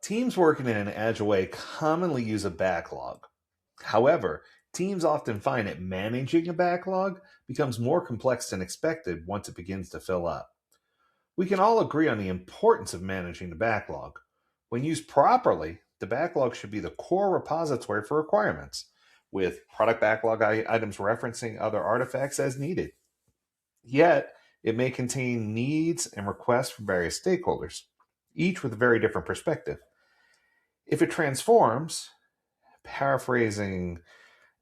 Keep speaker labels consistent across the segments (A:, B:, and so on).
A: Teams working in an agile way commonly use a backlog. However, teams often find that managing a backlog becomes more complex than expected once it begins to fill up. We can all agree on the importance of managing the backlog. When used properly, the backlog should be the core repository for requirements, with product backlog items referencing other artifacts as needed. Yet, it may contain needs and requests from various stakeholders, each with a very different perspective. If it transforms, paraphrasing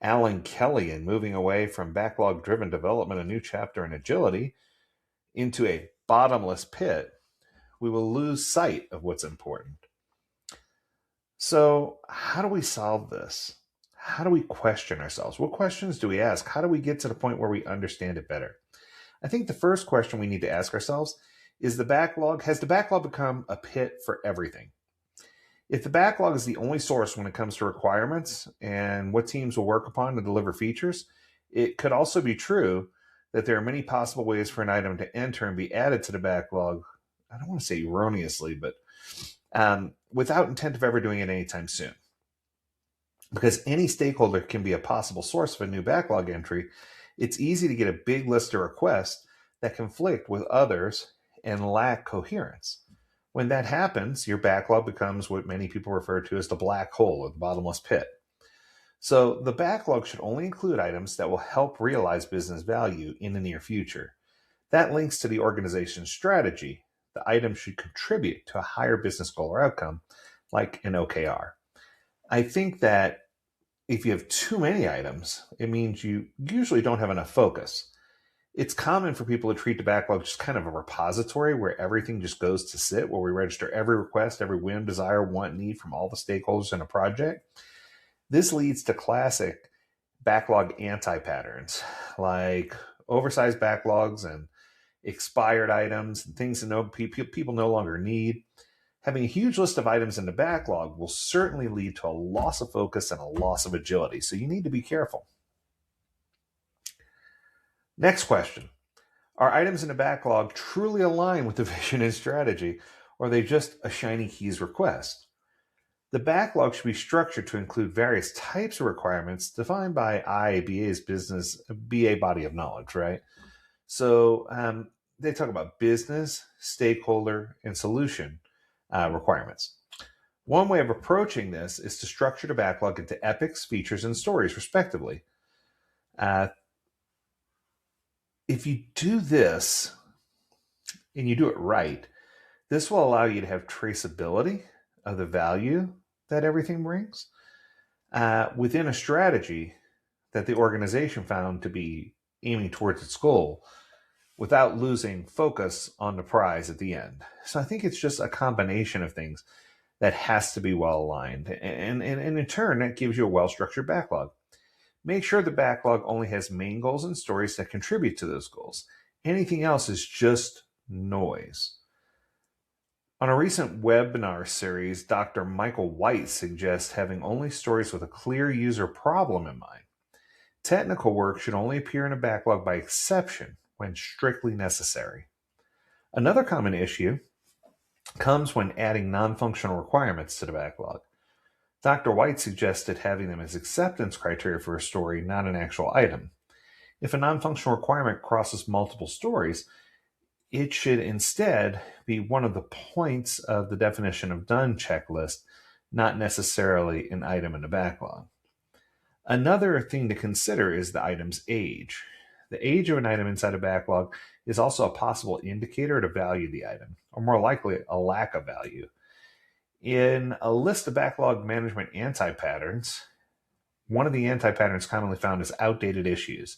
A: Alan Kelly and moving away from backlog driven development, a new chapter in agility, into a bottomless pit, we will lose sight of what's important. So, how do we solve this? How do we question ourselves? What questions do we ask? How do we get to the point where we understand it better? I think the first question we need to ask ourselves is has the backlog become a pit for everything? If the backlog is the only source when it comes to requirements and what teams will work upon to deliver features, it could also be true that there are many possible ways for an item to enter and be added to the backlog. I don't want to say erroneously, but without intent of ever doing it anytime soon. Because any stakeholder can be a possible source of a new backlog entry, it's easy to get a big list of requests that conflict with others and lack coherence. When that happens, your backlog becomes what many people refer to as the black hole or the bottomless pit. So the backlog should only include items that will help realize business value in the near future. That links to the organization's strategy. The item should contribute to a higher business goal or outcome, like an OKR. I think that if you have too many items, it means you usually don't have enough focus. It's common for people to treat the backlog just kind of a repository where everything just goes to sit, where we register every request, every whim, desire, want, need from all the stakeholders in a project. This leads to classic backlog anti-patterns, like oversized backlogs and expired items and things that people no longer need. Having a huge list of items in the backlog will certainly lead to a loss of focus and a loss of agility, so you need to be careful. Next question. Are items in the backlog truly aligned with the vision and strategy, or are they just a shiny keys request? The backlog should be structured to include various types of requirements defined by IABA's BA body of knowledge, right? So they talk about business, stakeholder, and solution requirements. One way of approaching this is to structure the backlog into epics, features, and stories, respectively. If you do this and you do it right, this will allow you to have traceability of the value that everything brings within a strategy that the organization found to be aiming towards its goal without losing focus on the prize at the end. So I think it's just a combination of things that has to be well aligned. And in turn, that gives you a well-structured backlog. Make sure the backlog only has main goals and stories that contribute to those goals. Anything else is just noise. On a recent webinar series, Dr. Michael White suggests having only stories with a clear user problem in mind. Technical work should only appear in a backlog by exception when strictly necessary. Another common issue comes when adding non-functional requirements to the backlog. Dr. White suggested having them as acceptance criteria for a story, not an actual item. If a non-functional requirement crosses multiple stories, it should instead be one of the points of the definition of done checklist, not necessarily an item in the backlog. Another thing to consider is the item's age. The age of an item inside a backlog is also a possible indicator to value the item, or more likely, a lack of value. In a list of backlog management anti-patterns, one of the anti-patterns commonly found is outdated issues.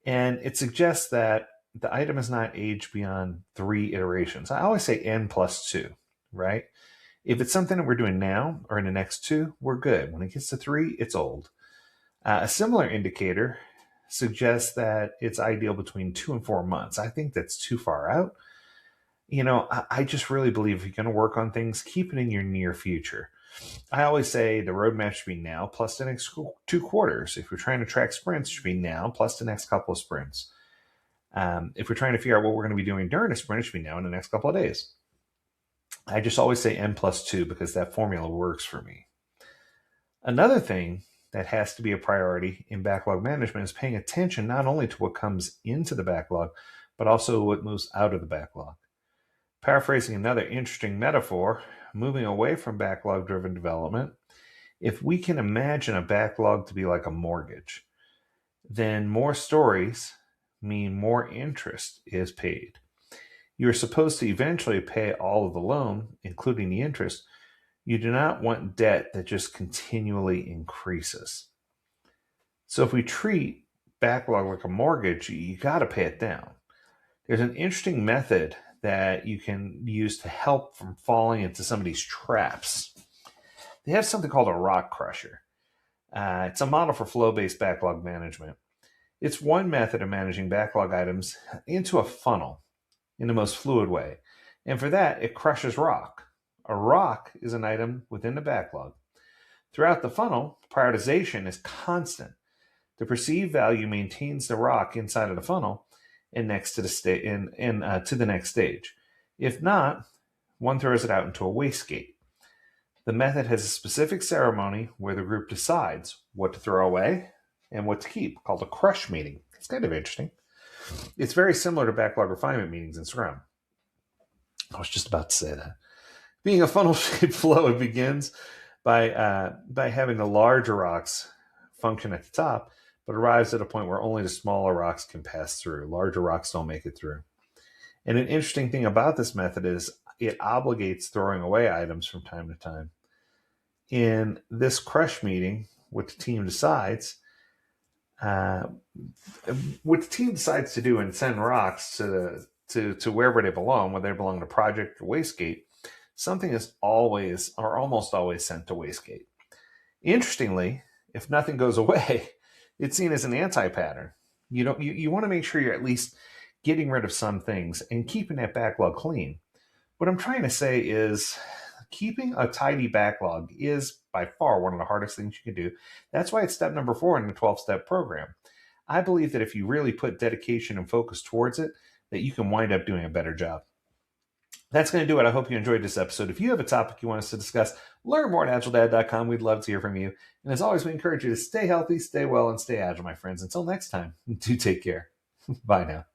A: And it suggests that the item is not aged beyond 3 iterations. I always say N plus 2, right? If it's something that we're doing now or in the next 2, we're good. When it gets to 3, it's old. A similar indicator suggests that it's ideal between 2 and 4 months. I think that's too far out. I just really believe if you're going to work on things, keep it in your near future. I always say the roadmap should be now plus the next 2 quarters. If you're trying to track sprints, it should be now plus the next couple of sprints. If we're trying to figure out what we're going to be doing during a sprint, it should be now in the next couple of days. I just always say N+2 because that formula works for me. Another thing that has to be a priority in backlog management is paying attention not only to what comes into the backlog, but also what moves out of the backlog. Paraphrasing another interesting metaphor, moving away from backlog driven development, if we can imagine a backlog to be like a mortgage, then more stories mean more interest is paid. You're supposed to eventually pay all of the loan, including the interest. You do not want debt that just continually increases. So if we treat backlog like a mortgage, you got to pay it down. There's an interesting method that you can use to help from falling into some of these traps. They have something called a rock crusher. It's a model for flow-based backlog management. It's one method of managing backlog items into a funnel in the most fluid way. And for that, it crushes rock. A rock is an item within the backlog. Throughout the funnel, prioritization is constant. The perceived value maintains the rock inside of the funnel and next to the to the next stage. If not, one throws it out into a wastegate. The method has a specific ceremony where the group decides what to throw away and what to keep, called a crush meeting. It's kind of interesting. It's very similar to backlog refinement meetings in Scrum. I was just about to say that. Being a funnel-shaped flow, it begins by having the larger rocks function at the top, but arrives at a point where only the smaller rocks can pass through. Larger rocks don't make it through. And an interesting thing about this method is it obligates throwing away items from time to time. In this crush meeting, what the team decides to do and send rocks to wherever they belong, whether they belong to project or wastegate, something is always or almost always sent to wastegate. Interestingly, if nothing goes away, it's seen as an anti-pattern. You want to make sure you're at least getting rid of some things and keeping that backlog clean. What I'm trying to say is keeping a tidy backlog is by far one of the hardest things you can do. That's why it's step number 4 in the 12-step program. I believe that if you really put dedication and focus towards it, that you can wind up doing a better job. That's going to do it. I hope you enjoyed this episode. If you have a topic you want us to discuss, learn more at AgileDad.com. We'd love to hear from you. And as always, we encourage you to stay healthy, stay well, and stay agile, my friends. Until next time, do take care. Bye now.